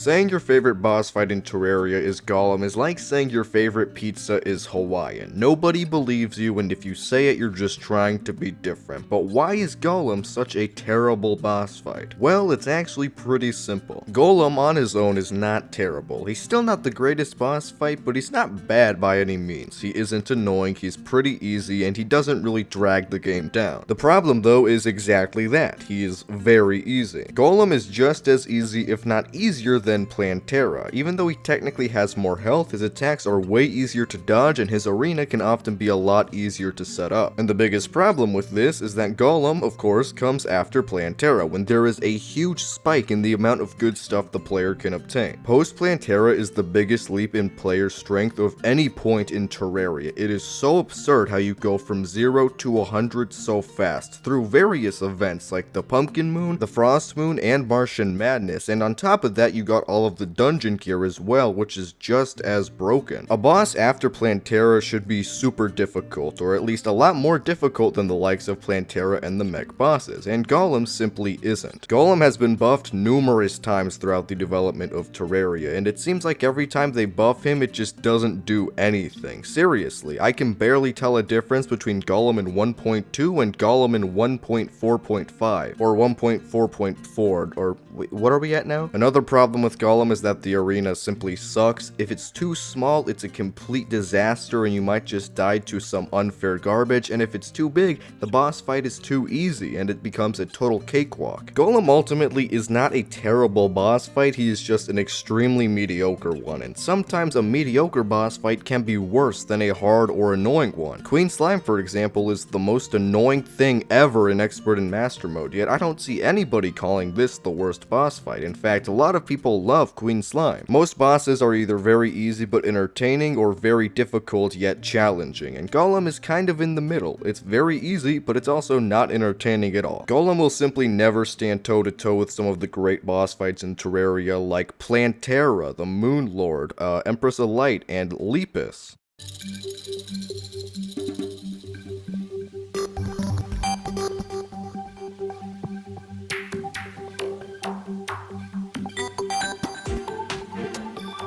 Saying your favorite boss fight in Terraria is Golem is like saying your favorite pizza is Hawaiian. Nobody believes you, and if you say it, you're just trying to be different. But why is Golem such a terrible boss fight? Well, it's actually pretty simple. Golem on his own is not terrible. He's still not the greatest boss fight, but he's not bad by any means. He isn't annoying, he's pretty easy, and he doesn't really drag the game down. The problem though is exactly that. He is very easy. Golem is just as easy, if not easier than Terra. Even though he technically has more health, his attacks are way easier to dodge and his arena can often be a lot easier to set up. And the biggest problem with this is that Golem, of course, comes after Terra, when there is a huge spike in the amount of good stuff the player can obtain. Post Terra is the biggest leap in player strength of any point in Terraria. It is so absurd how you go from 0 to 100 so fast, through various events like the Pumpkin Moon, the Frost Moon, and Martian Madness, and on top of that you got all of the dungeon gear as well, which is just as broken. A boss after Terra should be super difficult, or at least a lot more difficult than the likes of Terra and the mech bosses, and Golem simply isn't. Golem has been buffed numerous times throughout the development of Terraria, and it seems like every time they buff him, it just doesn't do anything. Seriously, I can barely tell a difference between Golem in 1.2 and Golem in 1.4.5, or 1.4.4, or wait, what are we at now? Another problem with Golem is that the arena simply sucks. If it's too small, it's a complete disaster and you might just die to some unfair garbage, and if it's too big, the boss fight is too easy and it becomes a total cakewalk. Golem ultimately is not a terrible boss fight, he is just an extremely mediocre one, and sometimes a mediocre boss fight can be worse than a hard or annoying one. Queen Slime, for example, is the most annoying thing ever in Expert and Master mode, yet I don't see anybody calling this the worst boss fight. In fact, a lot of people love Queen Slime. Most bosses are either very easy but entertaining or very difficult yet challenging, and Golem is kind of in the middle. It's very easy, but it's also not entertaining at all. Golem will simply never stand toe to toe with some of the great boss fights in Terraria like Terra, the Moon Lord, Empress of Light, and Lepus.